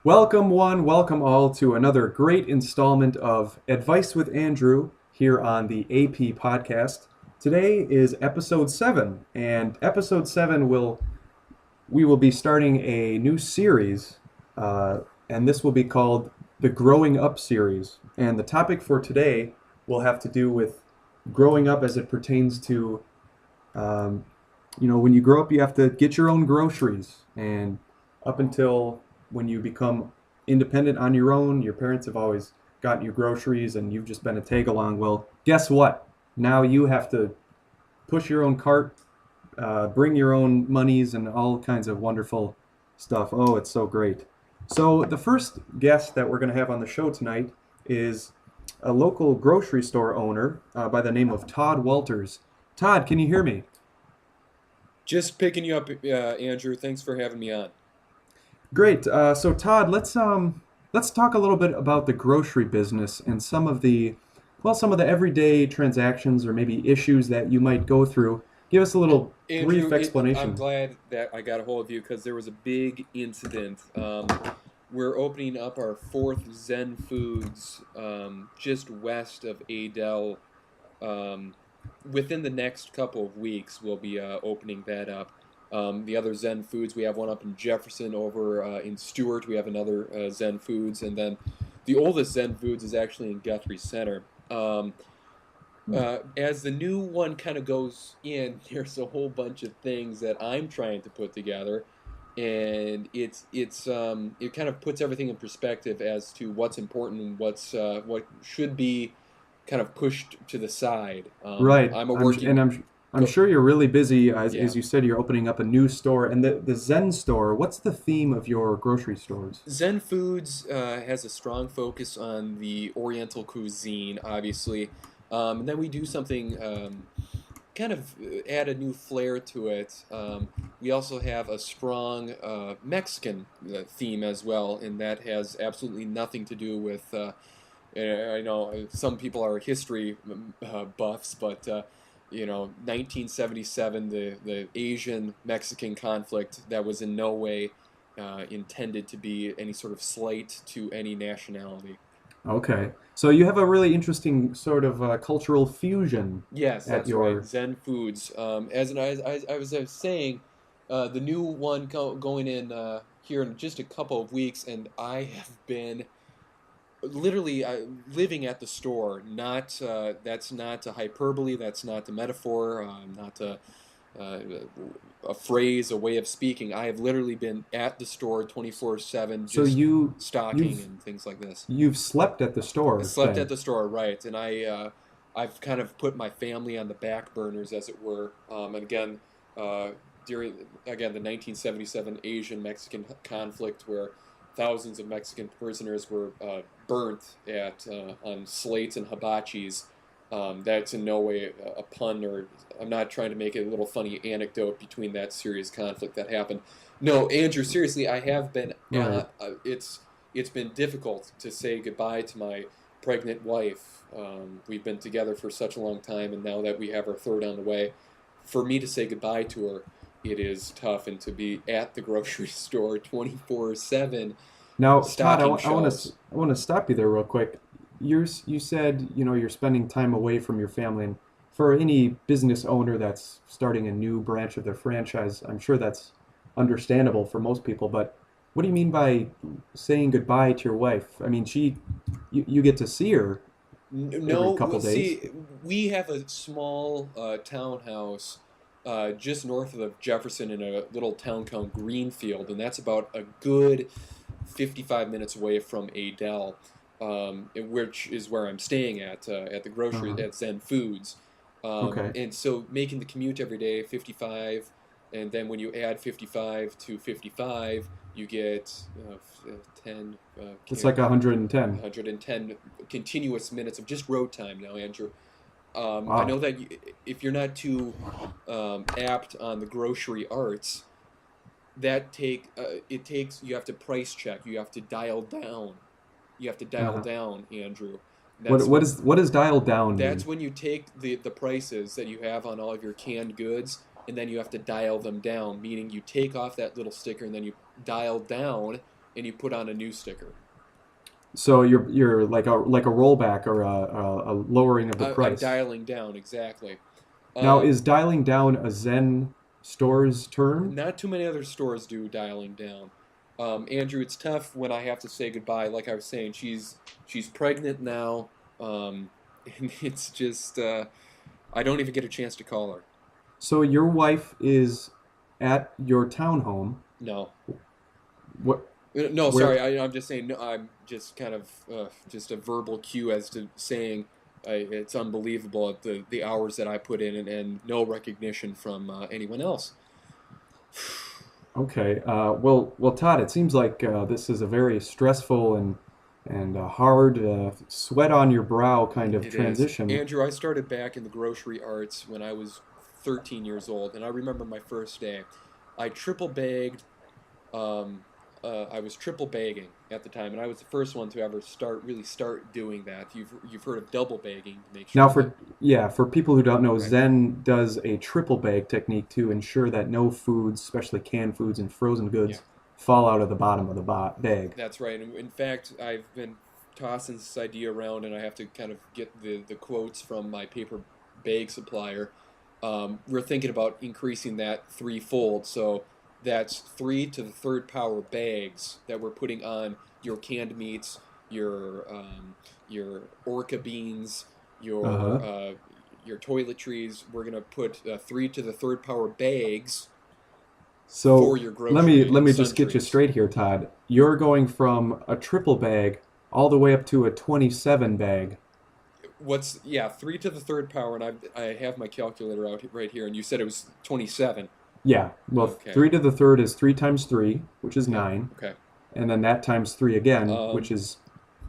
Welcome all to another great installment of Advice with Andrew here on the AP podcast. Today is episode 7, and episode 7 we will be starting a new series, and this will be called the Growing Up series. And the topic for today will have to do with growing up as it pertains to, um, when you grow up, you have to get your own groceries, and up until when you become independent on your own, your parents have always gotten you groceries and you've just been a tag along. Well, guess what? Now you have to push your own cart, bring your own monies, and all kinds of wonderful stuff. Oh, it's so great. So, the first guest that we're going to have on the show tonight is a local grocery store owner by the name of Todd Walters. Todd, can you hear me? Just picking you up, Andrew. Thanks for having me on. Great. So Todd, let's talk a little bit about the grocery business and some of the everyday transactions or maybe issues that you might go through. Give us a little Andrew, brief I'm explanation. glad that I got a hold of you because there was a big incident. We're opening up our fourth Zen Foods just west of Adel. Um, Within the next couple of weeks, we'll be opening that up. The other Zen Foods, we have one up in Jefferson. Over in Stewart, we have another Zen Foods, and then the oldest Zen Foods is actually in Guthrie Center. As the new one kind of goes in, there's a whole bunch of things that I'm trying to put together, and it kind of puts everything in perspective as to what's important and what should be kind of pushed to the side. Right. I'm a I'm and working I'm go, sure you're really busy yeah. as you said you're opening up a new store and the Zen store. What's the theme of your grocery stores? Zen Foods has a strong focus on the Oriental cuisine, obviously. And then we do something kind of add a new flair to it. We also have a strong Mexican theme as well, and that has absolutely nothing to do with. I know some people are history buffs, but 1977, the Asian Mexican conflict, that was in no way intended to be any sort of slight to any nationality. Okay. So you have a really interesting sort of cultural fusion Yes, at that's right. your Zen Foods. I was saying, the new one going in here in just a couple of weeks, and I have been literally living at the store. Not That's not a hyperbole. That's not a metaphor. Not uh, a phrase, a way of speaking. I have literally been at the store 24/7, so just you stocking you've and things like this. you've slept at the I store slept at then. the store, right, and I've kind of put my family on the back burners, as it were. And again, uh, during again the 1977 Asian Mexican conflict, where thousands of Mexican prisoners were burnt at on slates and hibachis. That's in no way a pun, or I'm not trying to make a little funny anecdote between that serious conflict that happened. No, Andrew, seriously, I have been. Right. It's been difficult to say goodbye to my pregnant wife. We've been together for such a long time, and now that we have our third on the way, for me to say goodbye to her, it is tough. And to be at the grocery store 24/7, Now, Todd, stocking shelves. I want to stop you there real quick. You said, you're spending time away from your family, and for any business owner that's starting a new branch of their franchise, I'm sure that's understandable for most people, but what do you mean by saying goodbye to your wife? I mean, you get to see her every No, couple days. see, we have a small townhouse just north of Jefferson in a little town called Greenfield, and that's about a good 55 minutes away from Adel, which is where I'm staying at the grocery Uh-huh. at Zen Foods. Okay. And so making the commute every day, 55, and then when you add 55 to 55, you get 10, It's like 110. 110 continuous minutes of just road time now, Andrew. I know Wow. that if you're not too apt on the grocery arts, it takes you have to price check. You have to dial down. You have to dial Uh-huh. down, Andrew. That's What does dial down that's mean? when you take the prices that you have on all of your canned goods, and then you have to dial them down, meaning you take off that little sticker and then you dial down and you put on a new sticker. So you're like a rollback or a lowering of the I'm price. dialing down, exactly. Now, Um, is dialing down a Zen store's term? Not too many other stores do dialing down. Andrew, it's tough when I have to say goodbye. Like I was saying, she's pregnant now, and it's just I don't even get a chance to call her. So your wife is at your townhome. No, What? no, Where? sorry. I'm just saying. No, I'm just kind of just a verbal cue as to saying it's unbelievable at the hours that I put in and no recognition from anyone else. Okay. Well, Todd. It seems like this is a very stressful and hard, sweat on your brow kind of It is. transition. Andrew, I started back in the grocery arts when I was 13 years old, and I remember my first day. I triple bagged. Um, I was triple bagging at the time, and I was the first one to ever really start doing that. You've heard of double bagging to make Now, sure that for people who don't know, right. Zen does a triple bag technique to ensure that no foods, especially canned foods and frozen Yeah, goods, fall out of the bottom of the bag. that's right. And in fact, I've been tossing this idea around, and I have to kind of get the quotes from my paper bag supplier. We're thinking about increasing that threefold. So that's 3 to the 3rd power bags that we're putting on your canned meats, your orca beans, Uh huh. your toiletries. We're gonna put 3 to the 3rd power bags for So your let me grocery let and me just get you sundries. straight here, Todd. You're going from a triple bag all the way up to a 27 bag. What's yeah 3 to the 3rd power, and I have my calculator out right here, and you said it was 27. Yeah. Well, Okay, three to the third is three times three, which is okay, 9, okay. and then that times three again, which Um, is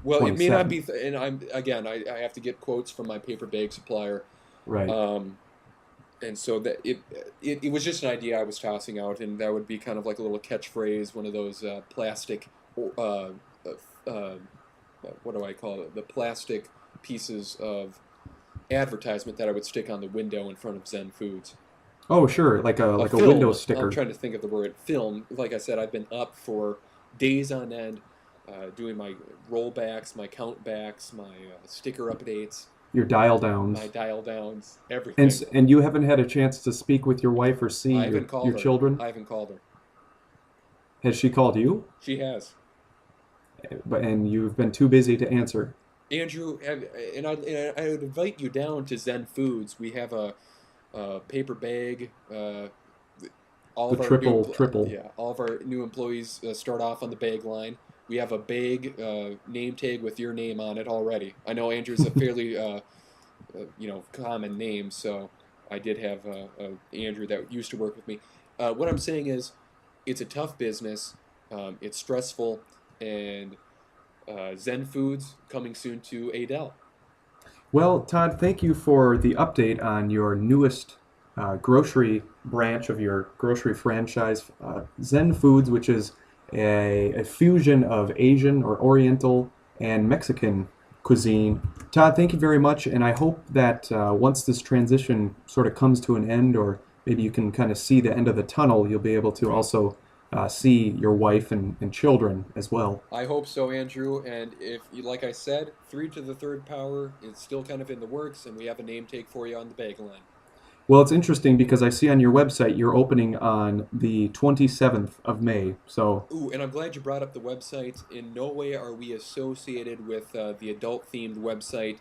well, it may not 27. be, and I'm again, I have to get quotes from my paper bag supplier, Right. um, and so that it was just an idea I was tossing out, and that would be kind of like a little catchphrase, one of those plastic, uh, uh, what do I call it? The plastic pieces of advertisement that I would stick on the window in front of Zen Foods. Oh, sure, like a A window film. I'm sticker. trying to think of the word film. Like I said, I've been up for days on end, doing my rollbacks, my countbacks, my sticker updates, Your dial my downs. dial downs, And everything. and you haven't had a chance to speak with your wife or see I haven't your called her. children? I haven't called her. Has she called you? She has. And you've been too busy to answer. Andrew, I would invite you down to Zen Foods. We have a paper bag. All The of our new triple. yeah, all of our new employees start off on the bag line. We have a bag name tag with your name on it already. I know Andrew's a fairly common name, so I did have Andrew that used to work with me. What I'm saying is, it's a tough business. It's stressful, and Zen Foods coming soon to Adel. Well, Todd, thank you for the update on your newest grocery branch of your grocery franchise, Zen Foods, which is a fusion of Asian or Oriental and Mexican cuisine. Todd, thank you very much, and I hope that once this transition sort of comes to an end, or maybe you can kind of see the end of the tunnel, you'll be able to Right. also see your wife and children as well. I hope so, Andrew. And if, like I said, 3 to the 3rd power is still kind of in the works, and we have a name take for you on the bag line. Well, it's interesting because I see on your website you're opening on the 27th of May. So, Ooh, and I'm glad you brought up the website. In no way are we associated with the adult themed website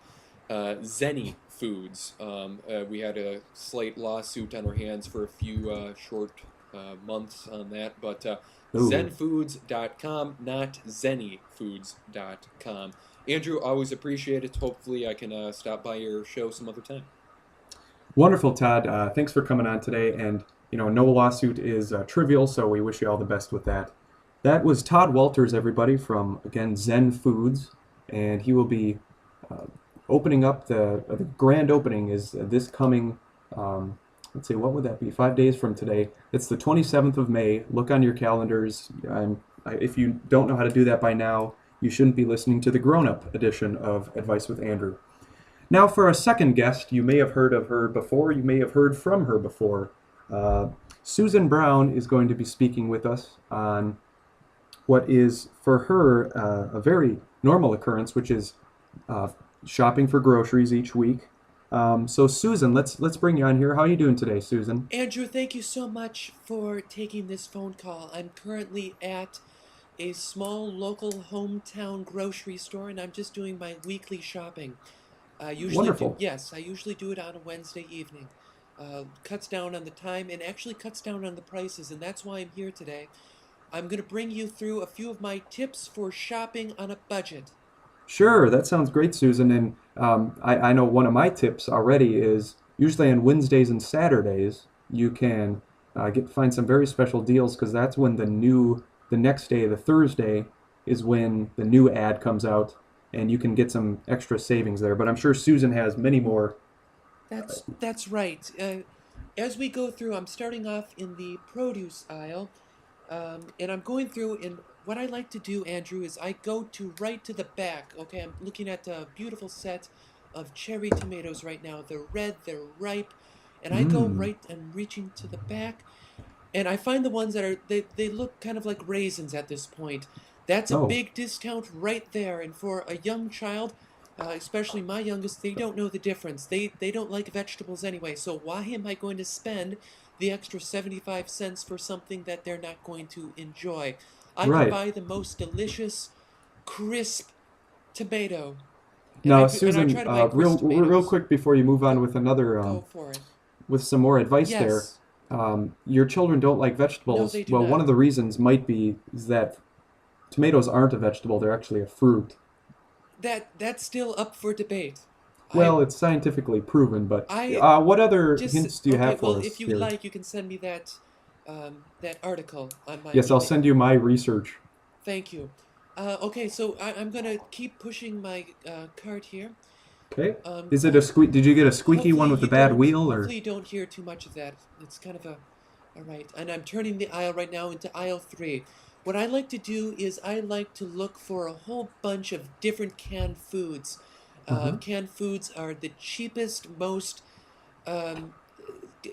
Zenny Foods. We had a slight lawsuit on our hands for a few short months on that, but ooh, zenfoods.com, not zennyfoods.com. Andrew, always appreciate it. Hopefully, I can stop by your show some other time. wonderful, Todd. Thanks for coming on today. And, no lawsuit is trivial, so we wish you all the best with that. That was Todd Walters, everybody, from, again, Zen Foods. And he will be uh, opening up the grand opening is this coming, let's see, what would that be? 5 days from today. It's the 27th of May. Look on your calendars. If you don't know how to do that by now, you shouldn't be listening to the grown-up edition of Advice with Andrew. Now, for a second guest, you may have heard of her before, you may have heard from her before. Uh, Susan Brown is going to be speaking with us on what is for her a very normal occurrence, which is uh, shopping for groceries each week. So Susan, let's bring you on here. How are you doing today, Susan? Andrew, thank you so much for taking this phone call. I'm currently at a small local hometown grocery store and I'm just doing my weekly shopping. Wonderful. I usually do it on a Wednesday evening. Cuts down on the time and actually cuts down on the prices, and that's why I'm here today. I'm going to bring you through a few of my tips for shopping on a budget. Sure, that sounds great, Susan. And I know one of my tips already is usually on Wednesdays and Saturdays you can find some very special deals because that's when the next day, the Thursday, is when the new ad comes out, and you can get some extra savings there. But I'm sure Susan has many more. That's right. As we go through, I'm starting off in the produce aisle. And I'm going through, and what I like to do, Andrew, is I go to right to the back. Okay, I'm looking at a beautiful set of cherry tomatoes right now. They're red, they're ripe, and I go Mm. right and reaching to the back, and I find the ones that are they look kind of like raisins at this point. That's a Oh, big discount right there, and for a young child, especially my youngest, they don't know the difference. They don't like vegetables anyway. So why am I going to spend the extra 75 cents for something that they're not going to enjoy? I can right. buy the most delicious, crisp tomato, Now, and I Susan, try to buy crisp real tomatoes. quick before you move on Go with another go for it. with some more advice there. Yes. Your children don't like No, vegetables. they do Well, one not. of the reasons might be is that tomatoes aren't a vegetable; they're actually a fruit. That's still up for debate. I Well, it's scientifically proven, but I what other just hints do you okay. have Well, for if us you would here? like, you can send me that article on my Yes, I'll email. send you my research. Thank you. Okay, so I'm gonna keep pushing my cart here. Okay. Um, Is it a ho- squeak? Did you get a squeaky one with a bad wheel, or? Hopefully you don't hear too much of that. It's kind of a all right. And I'm turning the aisle right now into aisle three. What I like to do is I like to look for a whole bunch of different canned foods. Uh-huh. Canned foods are the cheapest, most um,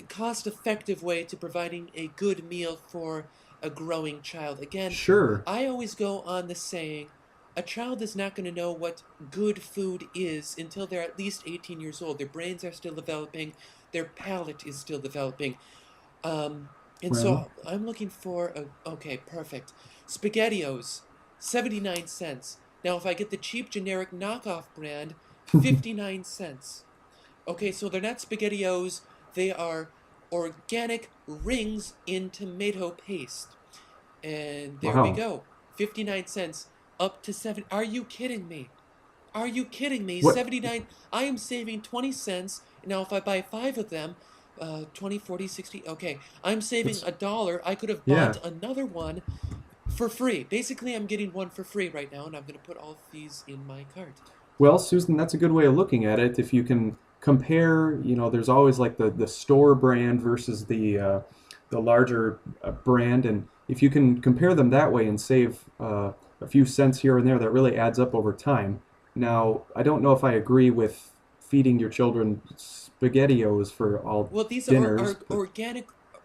cost-effective way to providing a good meal for a growing child. Again, Sure. I always go on the saying, a child is not going to know what good food is until they're at least 18 years old. Their brains are still developing, their palate is still developing. Um, and Well. so I'm looking for okay, perfect. SpaghettiOs, 79 cents. Now, if I get the cheap generic knockoff brand, 59 cents. Okay, so they're not SpaghettiOs, they are organic rings in tomato paste. And there we Wow. go. 59 cents up to 7. Are you kidding me? Are you kidding me? What? 79. I am saving 20 cents. Now, if I buy 5 of them, 20, 40, 60. Okay, I'm saving It's $1. I could have bought yeah. another one for free. Basically, I'm getting one for free right now, and I'm going to put all of these in my cart. Well, Susan, that's a good way of looking at it. If you can compare, there's always like the store brand versus the larger brand, and if you can compare them that way and save a few cents here and there, that really adds up over time. Now, I don't know if I agree with feeding your children SpaghettiOs for all Well, these dinners, are but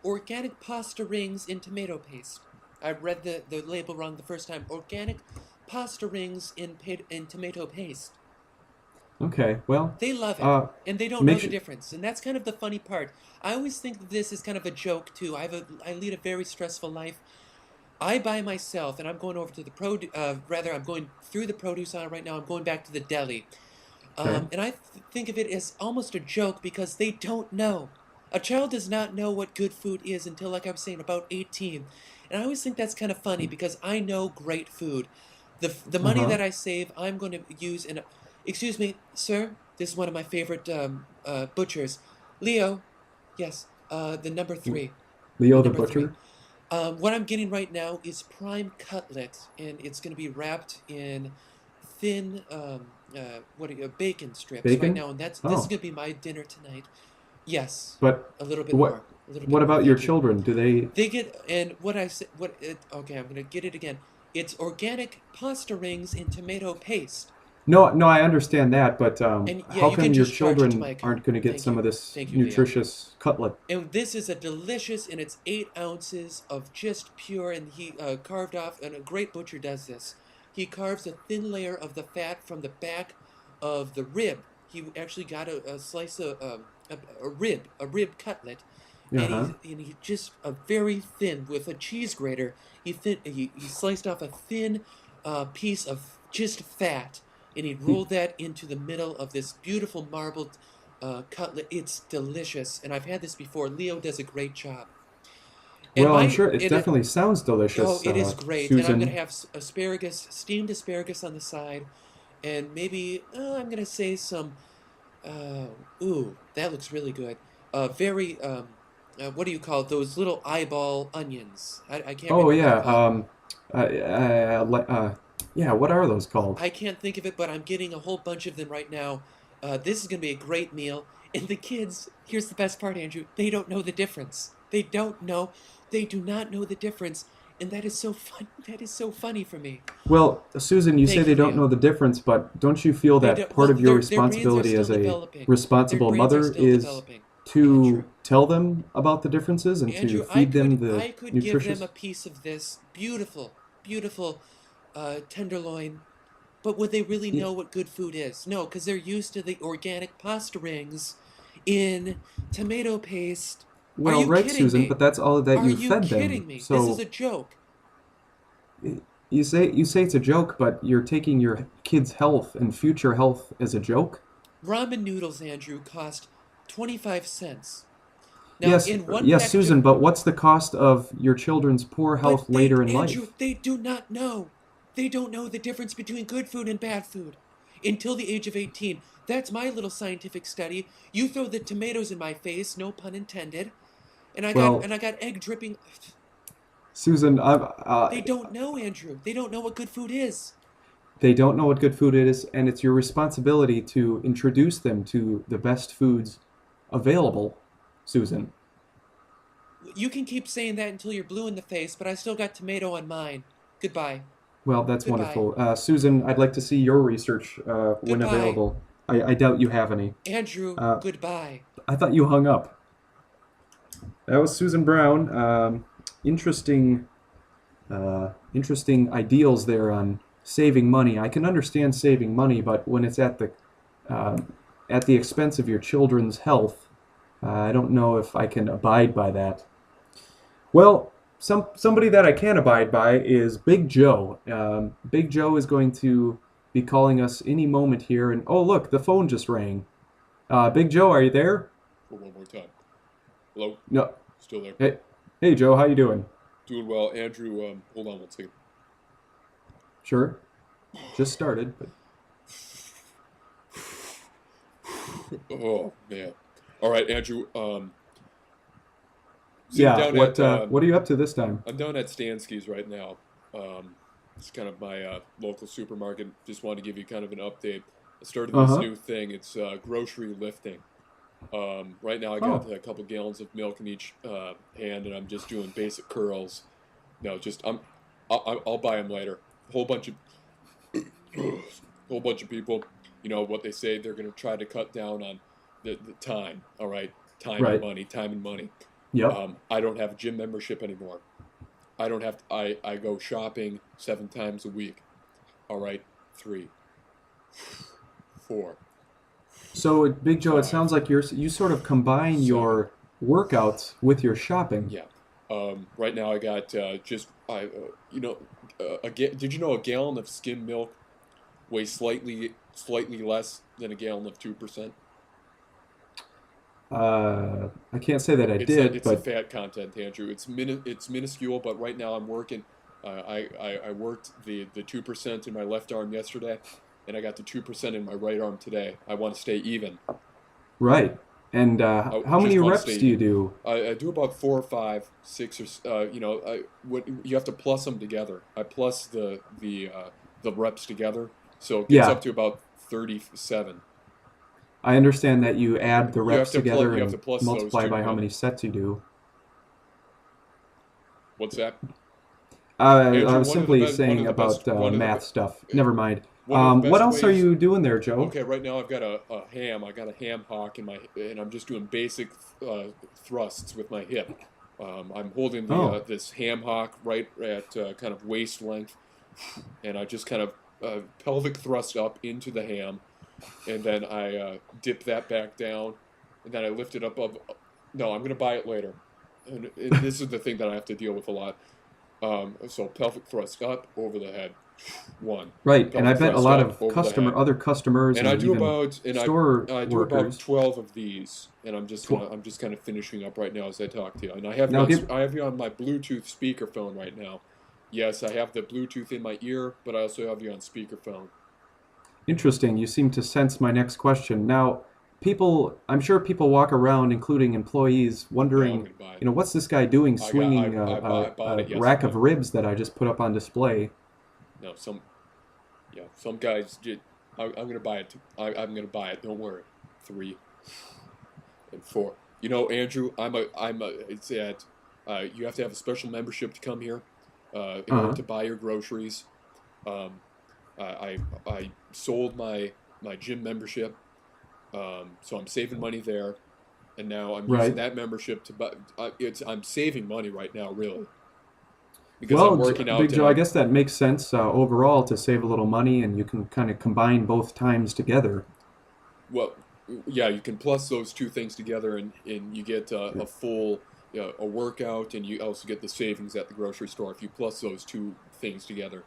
organic pasta rings in tomato paste. I read the label wrong the first time. Organic pasta rings in tomato paste. okay. Well, They love it, uh, and they don't know make the sure. difference. And that's kind of the funny part. I always think that this is kind of a joke too. I lead a very stressful life. I buy myself, and I'm going over to the rather I'm going through the produce aisle right now. I'm going back to the deli. Okay. And I think of it as almost a joke because they don't know. A child does not know what good food is until, like I was saying, about 18. And I always think that's kind of funny because I know great food. The Uh money huh. that I save, I'm going to use in a. Excuse me, sir. This is one of my favorite butchers. Leo. Yes. The number three. The Leo the number three. butcher. What I'm getting right now is prime cutlet, and it's going to be wrapped in thin bacon strips right Bacon. now, and this is Oh, going to be my dinner tonight. Yes, but a little bit what more, a little what bit more. about your Thank you. children? Do they? They get and what I said. Okay, I'm going to get it again. It's organic pasta rings in tomato paste. No, I understand that, but And yeah, how you can come your just charge it to children my aren't account. going to get Thank some you. of this Thank you, Leo. nutritious cutlet? And this is a delicious, and it's 8 ounces of just pure, and he carved off, and a great butcher does this. He carves a thin layer of the fat from the back of the rib. He actually got a slice of a rib cutlet, and Uh-huh. he just a very thin with a cheese grater. He sliced off a thin piece of just fat, and he rolled that into the middle of this beautiful marbled cutlet. It's delicious, and I've had this before. Leo does a great job. And Well, I'm my sure it it definitely sounds oh, delicious, it is great. And I'm gonna Susan. have asparagus, steamed asparagus on the side, and maybe I'm gonna say some. Uh, ooh, that looks really good. Very what do you call it? Those little eyeball onions? I can't Oh remember what yeah, they're called. yeah. What are those called? I can't think of it, but I'm getting a whole bunch of them right now. This is going to be a great meal. And the kids, here's the best part, Andrew, they don't know the difference. They don't know. They do not know the difference. And that is so fun. That is so funny for me. Well, Susan, you say Thank they you, don't know Leo. the difference, but don't you feel They that don't, part well, of your their brains are responsibility still as a developing. Their responsible brains are mother still is developing. to Andrew, tell them about the differences and to Andrew, feed them the I could give them a nutritious? piece of this beautiful, beautiful tenderloin. But would they really Yeah, know what good food is? No, because they're used to the organic pasta rings in tomato paste. Are well, you right, kidding Susan, me? but that's all that Are you you fed them. kidding me? This is So a joke. you say it's a joke, but you're taking your kids' health and future health as a joke? Ramen noodles, Andrew, cost 25 cents. Now, Yes, in one yes, package of Susan, but what's the cost of your children's poor health but they, later in Andrew, life? they do not know. They don't know the difference between good food and bad food until the age of 18. That's my little scientific study. You throw the tomatoes in my face, no pun intended, Well, and I got egg dripping. Susan, They don't know, Andrew. They don't know what good food is. they don't know what good food is, and it's your responsibility to introduce them to the best foods available, Susan. You can keep saying that until you're blue in the face, but I still got tomato on mine. Goodbye. Well, that's Goodbye. wonderful. Susan, I'd like to see your research when Goodbye. available. I doubt you have any. Andrew, Uh, goodbye. I thought you hung up. That was Susan Brown. Interesting, interesting ideals there on saving money. I can understand saving money, but when it's at the expense of your children's health, I don't know if I can abide by that. Well, somebody that I can abide by is Big Joe. Big Joe is going to be calling us any moment here, and oh look, the phone just rang. Big Joe, are you there? For one more time. Hello? No. Still there? Hey, hey Joe, how you doing? Doing well. Andrew, hold on one second. Sure. Just started, but Oh, man. All right, Andrew. Sitting yeah. down at What are you up to this time? I'm down at Stansky's right now. It's kind of my local supermarket. Just wanted to give you kind of an update. I started Uh this huh. new thing. It's grocery lifting. Right now, I Oh, got a couple gallons of milk in each hand, and I'm just doing basic curls. No, just I'll buy them later. Whole bunch of whole bunch of people. You know what they say? They're going to try to cut down on the time. All right, time and right. money. Time and money. Yep. I don't have a gym membership anymore. I don't have to, I go shopping 7 times a week. All right, 3, 4, So, Big Joe, it 5, sounds like you sort of combine 7. your workouts with your shopping. Yeah. Right now I got just you know did you know a gallon of skim milk weighs slightly less than a gallon of 2%? I can't say that I did, It's a but fat content, Andrew. It's minuscule, but right now I'm working. I worked the 2% in my left arm yesterday, and I got the 2% in my right arm today. I want to stay even. right. And I how many just want to reps stay do you even. do? I do about 4 or 5, 6 or you have to plus them together. I plus the reps together, so it gets Yeah, up to about 37. I understand that you add the reps together You have and to plus those multiply by two how in. many sets you do. What's that? I Andrew, was simply saying one of the best about one of the math be- stuff. eh, Never mind. one of the What best else are ways. you doing there, Joe? Okay, right now I've got a ham. I got a ham hock and I'm just doing basic thrusts with my hip. I'm holding Oh, this ham hock right at kind of waist length, and I just kind of pelvic thrust up into the ham, and then I dip that back down, and then I lift it up. No, I'm gonna buy it later, and this is the thing that I have to deal with a lot. So pelvic thrust up over the head, one. right. And I Pelvic bet a thrust lot up of over the head. other customers And I and do even about store I do about workers. 12 of these, and Tw- I'm just kind of finishing up right now as I talk to you. And I have now, give I have you on my Bluetooth speakerphone right now. Yes, I have the Bluetooth in my ear, but I also have you on speakerphone. Interesting. You seem to sense my next question. Now, I'm sure people walk around, including employees, No, I'm wondering, gonna buy it. what's this guy doing swinging I bought a it rack yesterday. of ribs that I just put up on display? No, some guys did. I'm gonna buy it. I'm gonna buy it. Don't worry. 3 and 4. You know, Andrew, it's at. You have to have a special membership to come here, in order Uh-huh. to buy your groceries. Um, I sold my gym membership, so I'm saving money there, and now I'm using Right. that membership to buy. I'm saving money right now, really, because I'm Well, working Big out and Joe, I guess that makes sense overall to save a little money, and you can kind of combine both times together. well, yeah, you can plus those two things together, and you get a full a workout, and you also get the savings at the grocery store if you plus those two things together.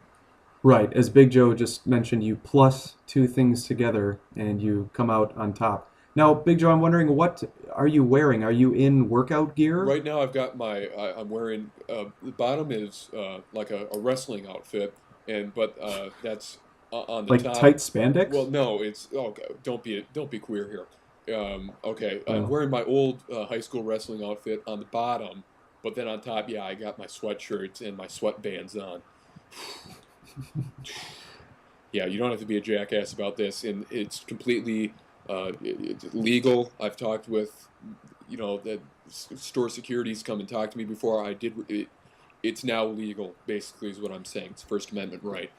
Right. As Big Joe just mentioned, you plus two things together and you come out on top. Now, Big Joe, I'm wondering, what are you wearing? Are you in workout gear? Right now, I'm wearing the bottom is like a wrestling outfit, and but that's on the Like top. tight Well, spandex? no, it's okay. Don't be queer here. Okay, I'm Oh. wearing my old high school wrestling outfit on the bottom, but then on top, yeah, I got my sweatshirts and my sweatbands on. Yeah, you don't have to be a jackass about this, and it's completely it's legal. I've talked with, the store securities come and talk to me before. It's now legal. Basically, is what I'm saying. It's First Amendment right.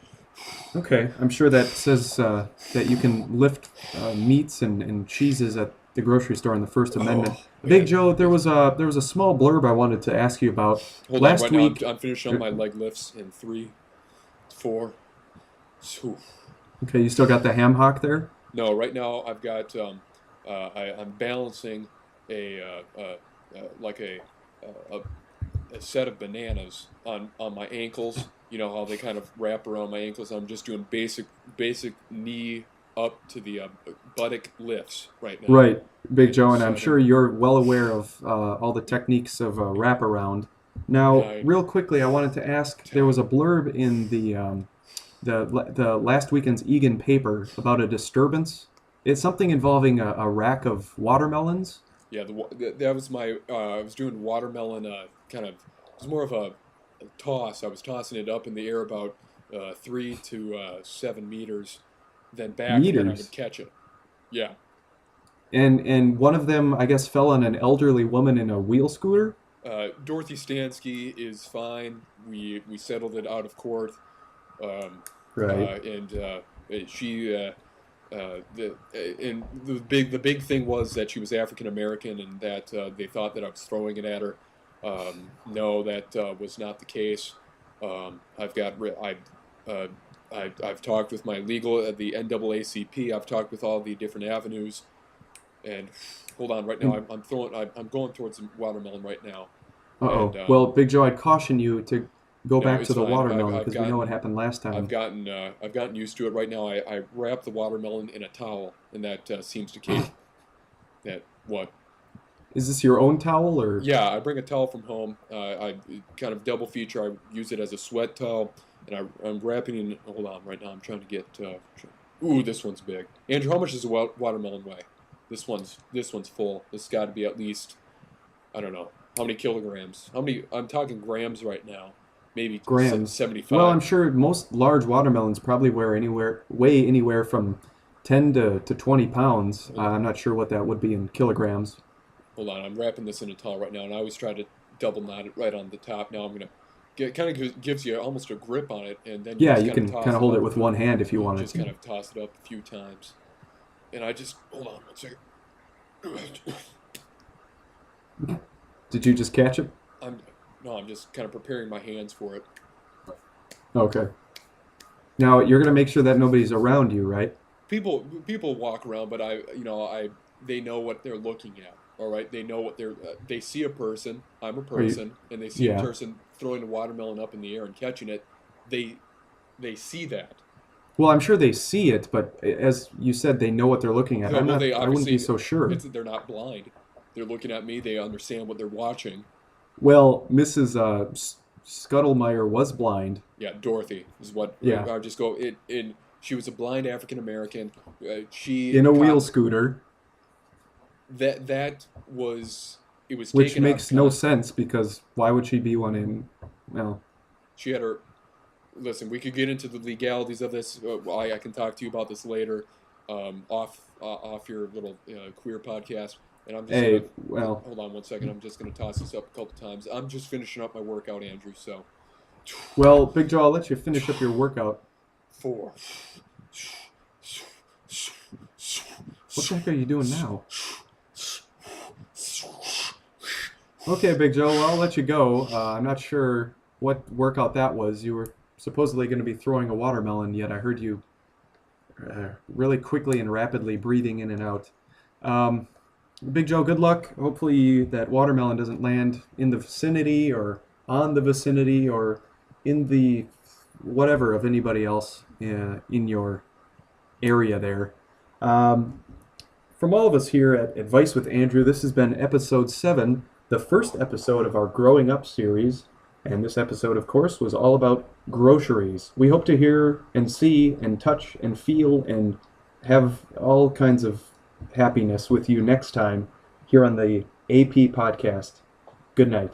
Okay. I'm sure that says that you can lift meats and cheeses at the grocery store in the First Amendment. Oh Big man, Joe, there was a small blurb I wanted to ask you about hold on. last Right now, week. I'm finishing uh, up my leg lifts in 3, 4. Phew. Okay, you still got the ham hock there? No, right now I've got I'm balancing a like a a set of bananas on my ankles. You know how they kind of wrap around my ankles. I'm just doing basic knee up to the buttock lifts right now, Right, Big and Joe, and I'm sure 7, you're well aware of all the techniques of wraparound. Now, 9, real quickly, I wanted to ask. There 10. was a blurb in the last weekend's Egan paper about a disturbance. It's something involving a rack of watermelons. Yeah, that was my. I was doing watermelon. Kind of. It was more of a toss. I was tossing it up in the air about 3 to 7 meters, then back, and then I would Meters. catch it. Yeah. And one of them, I guess, fell on an elderly woman in a wheel scooter. Dorothy Stansky is fine. We settled it out of court, um, Right. and she and the big thing was that she was African American, and that they thought that I was throwing it at her. No, that was not the case. I've got uh, I've talked with my legal at the NAACP. I've talked with all the different avenues, and hold on, right now And I'm going towards the watermelon right now, and uh-oh. Well, Big Joe, I'd caution you to go no, back to it's the fine. watermelon because we know what happened last time. I've gotten used to it. Right now, I wrap the watermelon in a towel, and that seems to keep that what. Is this your own towel or? Yeah, I bring a towel from home. I kind of double feature. I use it as a sweat towel, and I'm wrapping in. Hold on, right now I'm trying to get. Ooh, this one's big. Andrew, how much does a watermelon weigh? This one's full. This got to be at least, I don't know how many kilograms. How many? I'm talking grams right now. Maybe Grams. Well, 75. I'm sure most large watermelons probably weigh anywhere from 10 to 20 pounds. Hold on, I'm not sure what that would be in kilograms. hold on. I'm wrapping this in a towel right now, and I always try to double knot it right on the top. Now I'm gonna kind of gives you almost a grip on it, and then Yeah, just you kind of can toss kind it of hold up. it with one hand if you You wanted just to. kind of toss it up a few times, and I just hold on one second. Did you just catch it? I'm no, I'm just kind of preparing my hands for it. Okay. Now you're gonna make sure that nobody's around you, right? People walk around, but they know what they're looking at. All right, they know what they see a person. I'm a Are you? person, and they see a Yeah. person throwing a watermelon up in the air and catching it. They they see that. Well, I'm sure they see it, but as you said, they know what they're looking at. Yeah, I'm well, not. they I wouldn't be obviously so sure. they're not blind. They're looking at me. They understand what they're watching. Well, Mrs. Scuttlemeyer was blind. Yeah, Dorothy is what Yeah, I just go. It in She was a blind African American. She in a wheel got scooter, that was it was which taken out of makes no context. sense because why would she be one in? Well, She had her. Listen, we could get into the legalities of this. I can talk to you about this later, off your little queer podcast. And I'm just hey, gonna well, hold on one second. I'm just gonna toss this up a couple times. I'm just finishing up my workout, Andrew. So Big Joe, I'll let you finish up your workout. 4. What the heck are you doing now? Okay, Big Joe, well, I'll let you go. I'm not sure what workout that was. You were supposedly going to be throwing a watermelon, yet I heard you really quickly and rapidly breathing in and out. Um, Big Joe, good luck. Hopefully that watermelon doesn't land in the vicinity or on the vicinity or in the whatever of anybody else in your area there. Um, from all of us here at Advice with Andrew, this has been episode 7, the first episode of our Growing Up series. And this episode, of course, was all about groceries. We hope to hear and see and touch and feel and have all kinds of happiness with you next time here on the AP podcast. Good night.